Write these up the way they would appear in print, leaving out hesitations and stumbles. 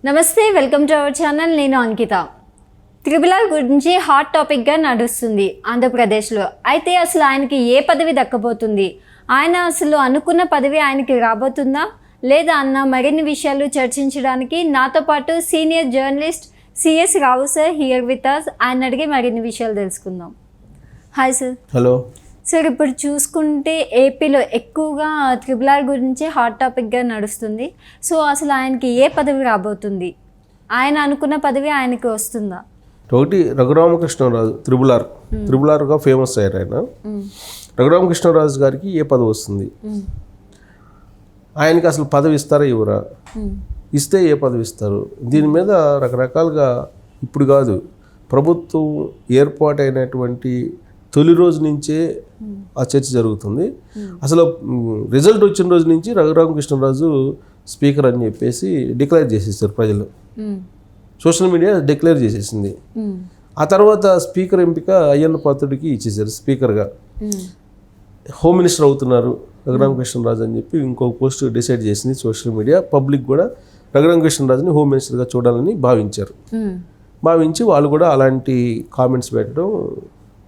నమస్తే, welcome to our channel. నేను అంకిత. Triple గురించి హాట్ టాపిక్గా నడుస్తుంది ఆంధ్రప్రదేశ్లో. అయితే అసలు ఆయనకి ఏ పదవి దక్కబోతుంది, ఆయన అసలు అనుకున్న పదవి ఆయనకి రాబోతుందా లేదా అన్న మరిన్ని విషయాలు చర్చించడానికి నాతో పాటు senior journalist CS Rao sir here with us. ఆయన అడిగి మరిన్ని విషయాలు తెలుసుకుందాం. Hi sir. హలో సార్, ఇప్పుడు చూసుకుంటే ఏపీలో ఎక్కువగా త్రిపుల్ గురించి హాట్ టాపిక్గా నడుస్తుంది. సో అసలు ఆయనకి ఏ పదవి రాబోతుంది, ఆయన అనుకున్న పదవి ఆయనకి వస్తుందా? ఒకటి రఘురామకృష్ణరాజు త్రిపుల్ ఆర్గా ఫేమస్ అయ్యారు ఆయన. రఘురామకృష్ణరాజు గారికి ఏ పదవి వస్తుంది, ఆయనకి అసలు పదవి ఇస్తారా ఇవ్వరా, ఇస్తే ఏ పదవి ఇస్తారు? దీని మీద రకరకాలుగా ఇప్పుడు కాదు, ప్రభుత్వం ఏర్పాటైనటువంటి తొలి రోజు నుంచే ఆ చర్చ జరుగుతుంది. అసలు రిజల్ట్ వచ్చిన రోజు నుంచి రఘురామకృష్ణరాజు స్పీకర్ అని చెప్పేసి డిక్లేర్ చేసేసారు ప్రజలు. సోషల్ మీడియా డిక్లేర్ చేసేసింది. ఆ తర్వాత స్పీకర్ ఎంపిక అయ్యన్న పాత్రుడికి ఇచ్చేసారు స్పీకర్గా. హోమ్ మినిస్టర్ అవుతున్నారు రఘురామకృష్ణరాజు అని చెప్పి ఇంకొక పోస్ట్ డిసైడ్ చేసింది సోషల్ మీడియా. పబ్లిక్ కూడా రఘురామకృష్ణరాజుని హోమ్ మినిస్టర్గా చూడాలని భావించి వాళ్ళు కూడా అలాంటి కామెంట్స్ పెట్టడం,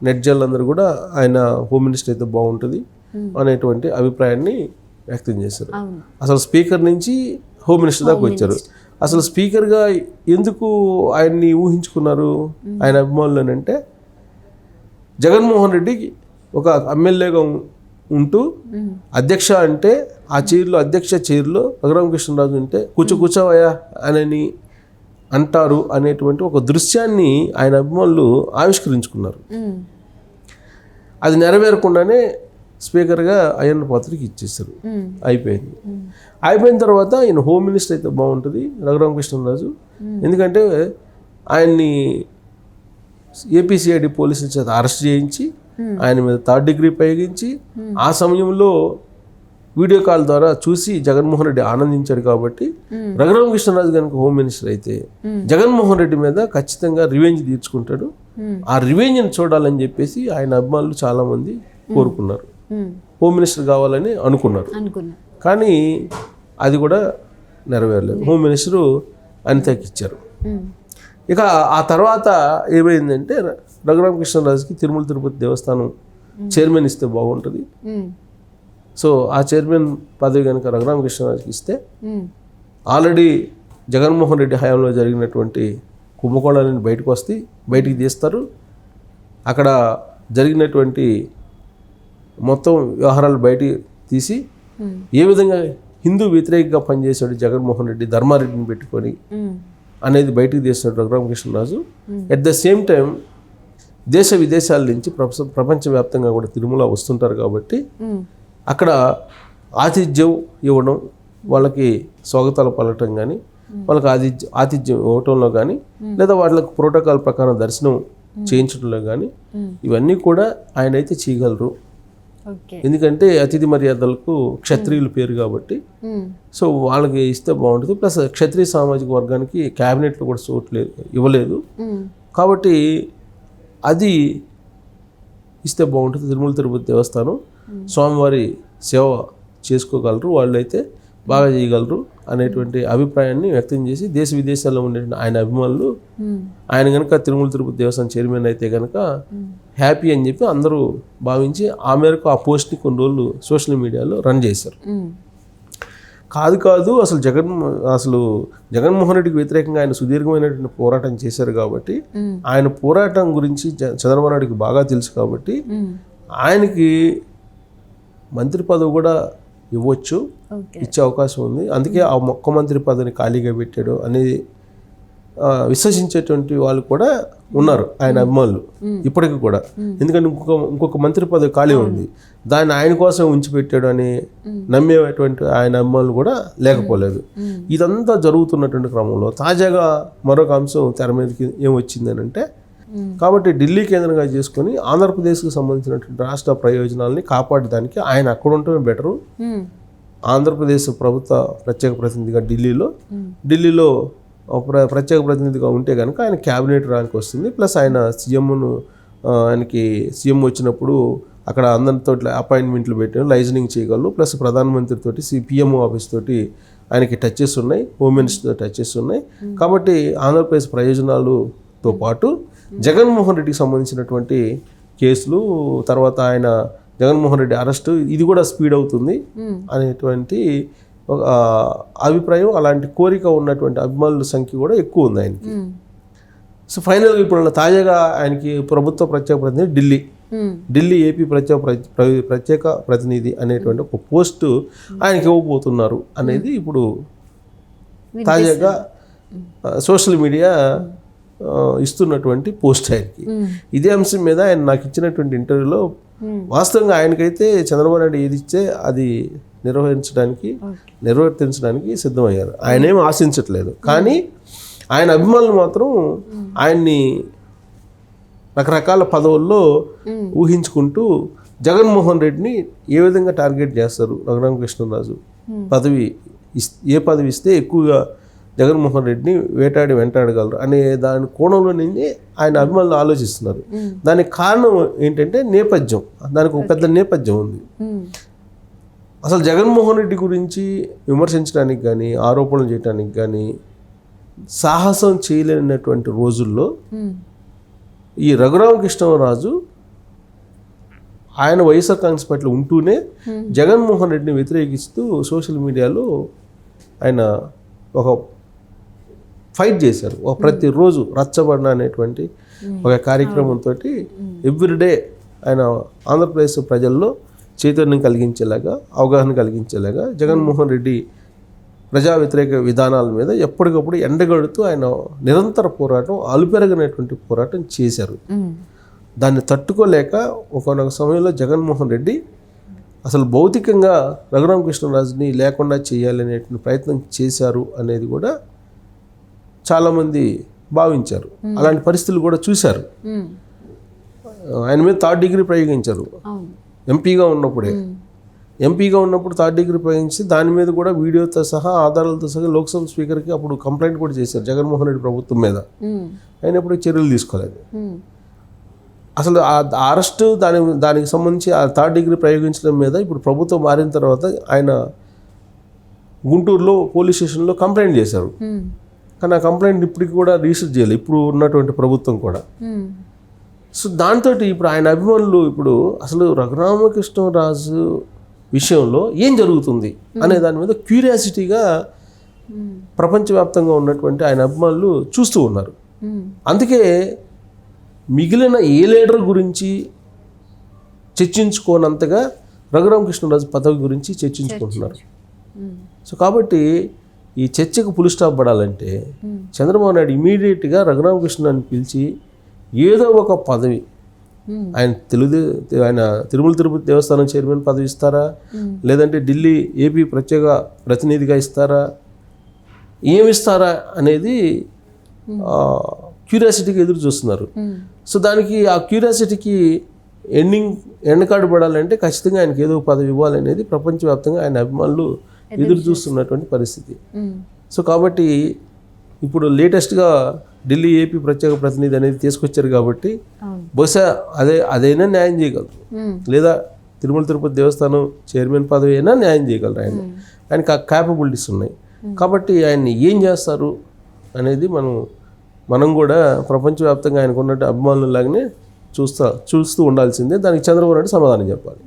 నెట్ జల్లందరూ కూడా ఆయన హోమ్ మినిస్టర్ అయితే బాగుంటుంది అనేటువంటి అభిప్రాయాన్ని వ్యక్తం చేశారు. అసలు స్పీకర్ నుంచి హోమ్ మినిస్టర్ దాకా వచ్చారు. అసలు స్పీకర్గా ఎందుకు ఆయన్ని ఊహించుకున్నారు ఆయన అభిమానులు అంటే, జగన్మోహన్ రెడ్డి ఒక ఎమ్మెల్యేగా ఉంటూ అధ్యక్ష అంటే ఆ అధ్యక్ష చైర్లో రఘురామకృష్ణరాజు ఉంటే కూర్చోవయ్యా అని అంటారు అనేటువంటి ఒక దృశ్యాన్ని ఆయన అభిమానులు ఆవిష్కరించుకున్నారు. అది నెరవేరకుండానే స్పీకర్గా అయ్యన్న పాత్రకి ఇచ్చేసారు. అయిపోయిన తర్వాత ఆయన హోమ్ మినిస్టర్ అయితే బాగుంటుంది రఘురామకృష్ణరాజు. ఎందుకంటే ఆయన్ని ఏపీసీఐడి పోలీసుల చేత అరెస్ట్ చేయించి ఆయన మీద 3rd డిగ్రీ ప్రయోగించి ఆ సమయంలో వీడియో కాల్ ద్వారా చూసి జగన్మోహన్ రెడ్డి ఆనందించాడు. కాబట్టి రఘురామకృష్ణరాజు కనుక హోమ్ మినిస్టర్ అయితే జగన్మోహన్ రెడ్డి మీద ఖచ్చితంగా రివెంజ్ తీర్చుకుంటాడు. ఆ రివెంజ్ని చూడాలని చెప్పేసి ఆయన అభిమానులు చాలా మంది కోరుకున్నారు, హోమ్ మినిస్టర్ కావాలని అనుకున్నారు. కానీ అది కూడా నెరవేరలేదు. హోమ్ మినిస్టరు అనితకి ఇచ్చారు. ఇక ఆ తర్వాత ఏమైందంటే, రఘురామకృష్ణరాజుకి తిరుమల తిరుపతి దేవస్థానం చైర్మన్ ఇస్తే బాగుంటుంది. సో ఆ చైర్మన్ పదవి కనుక రఘురామకృష్ణరాజుకి ఇస్తే ఆల్రెడీ జగన్మోహన్ రెడ్డి హయాంలో జరిగినటువంటి కుంభకోణాలను బయటికి తీస్తారు. అక్కడ జరిగినటువంటి మొత్తం వ్యవహారాలు బయటికి తీసి ఏ విధంగా హిందూ వ్యతిరేకంగా పనిచేశాడు జగన్మోహన్ రెడ్డి ధర్మారెడ్డిని పెట్టుకొని అనేది బయటికి తీస్తాడు Raghuramakrishnaraju. At the same time దేశ విదేశాల నుంచి ప్రపంచవ్యాప్తంగా కూడా తిరుమల వస్తుంటారు. కాబట్టి అక్కడ ఆతిథ్యం ఇవ్వడం, వాళ్ళకి స్వాగతాలు పలకటం కానీ, వాళ్ళకి ఆతిథ్యం ఇవ్వటంలో కానీ, లేదా వాళ్ళకి ప్రోటోకాల్ ప్రకారం దర్శనం చేయించడంలో కానీ, ఇవన్నీ కూడా ఆయన అయితే చేయగలరు. ఎందుకంటే అతిథి మర్యాదలకు క్షత్రియుల పేరు కాబట్టి. సో వాళ్ళకి ఇస్తే బాగుంటుంది. ప్లస్ క్షత్రియ సామాజిక వర్గానికి క్యాబినెట్లో కూడా చోటు ఇవ్వలేదు కాబట్టి అది ఇస్తే బాగుంటుంది. తిరుమల తిరుపతి దేవస్థానం స్వామివారి సేవ చేసుకోగలరు, వాళ్ళైతే బాగా చేయగలరు అనేటువంటి అభిప్రాయాన్ని వ్యక్తం చేసి దేశ విదేశాల్లో ఉండే ఆయన అభిమానులు ఆయన కనుక తిరుమల తిరుపతి దేవస్థానం చైర్మన్ అయితే కనుక హ్యాపీ అని చెప్పి అందరూ భావించి ఆ మేరకు ఆ పోస్ట్ని కొన్ని రోజులు సోషల్ మీడియాలో రన్ చేశారు. కాదు అసలు జగన్మోహన్ రెడ్డికి వ్యతిరేకంగా ఆయన సుదీర్ఘమైనటువంటి పోరాటం చేశారు. కాబట్టి ఆయన పోరాటం గురించి చంద్రబాబు నాయుడికి బాగా తెలుసు. కాబట్టి ఆయనకి మంత్రి పదవి కూడా ఇవ్వచ్చు, ఇచ్చే అవకాశం ఉంది. అందుకే ఆ ఒక్క మంత్రి పదవిని ఖాళీగా పెట్టాడు అనేది విశ్వసించేటువంటి వాళ్ళు కూడా ఉన్నారు ఆయన అభిమానులు ఇప్పటికీ కూడా. ఎందుకంటే ఇంకొక మంత్రి పదవి ఖాళీ ఉంది, దాన్ని ఆయన కోసం ఉంచిపెట్టాడు అని నమ్మేటువంటి ఆయన అభిమానులు కూడా లేకపోలేదు. ఇదంతా జరుగుతున్నటువంటి క్రమంలో తాజాగా మరొక అంశం తెర మీదకి ఏమొచ్చింది అని అంటే, కాబట్టి ఢిల్లీ కేంద్రంగా చేసుకొని ఆంధ్రప్రదేశ్కి సంబంధించినటువంటి రాష్ట్ర ప్రయోజనాలని కాపాడడానికి ఆయన అక్కడ ఉండటమే బెటరు. ఆంధ్రప్రదేశ్ ప్రభుత్వ ప్రత్యేక ప్రతినిధిగా ఢిల్లీలో ప్రత్యేక ప్రతినిధిగా ఉంటే కనుక ఆయన క్యాబినెట్ ర్యాంక్ వస్తుంది. ప్లస్ ఆయన ఆయనకి సీఎం వచ్చినప్పుడు అక్కడ అందరితో అపాయింట్మెంట్లు పెట్టి లైజనింగ్ చేయగలరు. ప్లస్ ప్రధానమంత్రితో పిఎంఓ ఆఫీస్ తోటి ఆయనకి టచెస్ ఉన్నాయి, హోమ్ మినిస్టర్ టచెస్ ఉన్నాయి. కాబట్టి ఆంధ్రప్రదేశ్ ప్రయోజనాలతో పాటు జగన్మోహన్ రెడ్డికి సంబంధించినటువంటి కేసులు, తర్వాత ఆయన జగన్మోహన్ రెడ్డి అరెస్టు ఇది కూడా స్పీడ్ అవుతుంది అనేటువంటి ఒక అభిప్రాయం, అలాంటి కోరిక ఉన్నటువంటి అభిమానుల సంఖ్య కూడా ఎక్కువ ఉంది ఆయనకి. సో ఫైనల్గా ఇప్పుడు తాజాగా ఆయనకి ప్రభుత్వ ప్రత్యేక ప్రతినిధి ఢిల్లీ ఏపీ ప్రత్యేక ప్రతినిధి అనేటువంటి ఒక పోస్టు ఆయనకి ఇవ్వబోతున్నారు అనేది ఇప్పుడు తాజాగా సోషల్ మీడియా ఇస్తున్నటువంటి పోస్ట్ ఆయనకి. ఇదే అంశం మీద ఆయన నాకు ఇచ్చినటువంటి ఇంటర్వ్యూలో వాస్తవంగా ఆయనకైతే చంద్రబాబు నాయుడు ఏది ఇచ్చే అది నిర్వర్తించడానికి సిద్ధమయ్యారు. ఆయన ఏమి ఆశించట్లేదు. కానీ ఆయన అభిమానులు మాత్రం ఆయన్ని రకరకాల పదవుల్లో ఊహించుకుంటూ జగన్మోహన్ రెడ్డిని ఏ విధంగా టార్గెట్ చేస్తారు, రఘురామకృష్ణరాజు ఏ పదవి ఇస్తే ఎక్కువగా జగన్మోహన్ రెడ్డిని వెంటాడగలరు అనే దాని కోణంలో నుంచి ఆయన అభిమానులు ఆలోచిస్తున్నారు. దానికి కారణం ఏంటంటే నేపథ్యం, దానికి ఒక పెద్ద నేపథ్యం ఉంది. అసలు జగన్మోహన్ రెడ్డి గురించి విమర్శించడానికి కానీ ఆరోపణలు చేయడానికి కానీ సాహసం చేయలేనటువంటి రోజుల్లో ఈ రఘురామకృష్ణరాజు ఆయన వైఎస్ఆర్ కాంగ్రెస్ పార్టీలో ఉంటూనే జగన్మోహన్ రెడ్డిని వ్యతిరేకిస్తూ సోషల్ మీడియాలో ఆయన ఒక ఫైట్ చేశారు. ఒక ప్రతిరోజు రచ్చబండ అనేటువంటి ఒక కార్యక్రమంతో ఎవ్రీడే ఆయన ఆంధ్రప్రదేశ్ ప్రజల్లో చైతన్యం కలిగించేలాగా, అవగాహన కలిగించేలాగా జగన్మోహన్ రెడ్డి ప్రజా వ్యతిరేక విధానాల మీద ఎప్పటికప్పుడు ఎండగడుతూ ఆయన నిరంతర పోరాటం, అలుపెరగనటువంటి పోరాటం చేశారు. దాన్ని తట్టుకోలేక ఒకనొక సమయంలో జగన్మోహన్ రెడ్డి అసలు భౌతికంగా రఘురామకృష్ణరాజుని లేకుండా చేయాలనేటువంటి ప్రయత్నం చేశారు అనేది కూడా చాలామంది భావించారు. అలాంటి పరిస్థితులు కూడా చూశారు. ఆయన మీద 3rd డిగ్రీ ప్రయోగించారు ఎంపీగా ఉన్నప్పుడు 3rd డిగ్రీ ప్రయోగించి దాని మీద కూడా వీడియోతో సహా ఆధారాలతో సహా లోక్సభ స్పీకర్కి అప్పుడు కంప్లైంట్ కూడా చేశారు జగన్మోహన్ రెడ్డి ప్రభుత్వం మీద. అయినప్పుడు చర్యలు తీసుకోలేదు. అసలు ఆ అరెస్టు దానికి సంబంధించి ఆ 3rd డిగ్రీ ప్రయోగించడం మీద ఇప్పుడు ప్రభుత్వం మారిన తర్వాత ఆయన గుంటూరులో పోలీస్ స్టేషన్లో కంప్లైంట్ చేశారు. కానీ ఆ కంప్లైంట్ ఇప్పటికి కూడా రిజిస్టర్ చేయలేదు ఇప్పుడు ఉన్నటువంటి ప్రభుత్వం కూడా. సో దాంతో ఇప్పుడు ఆయన అభిమానులు ఇప్పుడు అసలు రఘురామకృష్ణరాజు విషయంలో ఏం జరుగుతుంది అనే దాని మీద క్యూరియాసిటీగా ప్రపంచవ్యాప్తంగా ఉన్నటువంటి ఆయన అభిమానులు చూస్తూ ఉన్నారు. అందుకే మిగిలిన ఏ లీడర్ గురించి చర్చించుకోనంతగా రఘురామకృష్ణరాజు పదవి గురించి చర్చించుకుంటున్నారు. సో కాబట్టి ఈ చర్చకు పులి స్టాప్ పడాలంటే చంద్రబాబు నాయుడు ఇమీడియట్గా రఘురామకృష్ణని పిలిచి ఏదో ఒక పదవి, ఆయన తిరుమల తిరుపతి దేవస్థానం చైర్మన్ పదవి ఇస్తారా, లేదంటే ఢిల్లీ ఏపీ ప్రత్యేక ప్రతినిధిగా ఇస్తారా, ఏమిస్తారా అనేది క్యూరియాసిటీకి ఎదురు చూస్తున్నారు. సో దానికి ఆ క్యూరియాసిటీకి ఎండ్ కార్డు పడాలంటే ఖచ్చితంగా ఆయనకి ఏదో పదవి ఇవ్వాలనేది ప్రపంచవ్యాప్తంగా ఆయన అభిమానులు ఎదురు చూస్తున్నటువంటి పరిస్థితి. సో కాబట్టి ఇప్పుడు లేటెస్ట్గా ఢిల్లీ ఏపీ ప్రత్యేక ప్రతినిధి అనేది తీసుకొచ్చారు కాబట్టి బహుశా అదైనా న్యాయం చేయగలరు, లేదా తిరుమల తిరుపతి దేవస్థానం చైర్మన్ పదవి అయినా న్యాయం చేయగలరు. ఆయనకి ఆ క్యాపబిలిటీస్ ఉన్నాయి. కాబట్టి ఆయన్ని ఏం చేస్తారు అనేది మనం కూడా ప్రపంచవ్యాప్తంగా ఆయనకు ఉన్నట్టు అభిమానులలాగానే చూస్తూ ఉండాల్సిందే. దానికి చంద్రబాబు నాయుడు సమాధానం చెప్పాలి.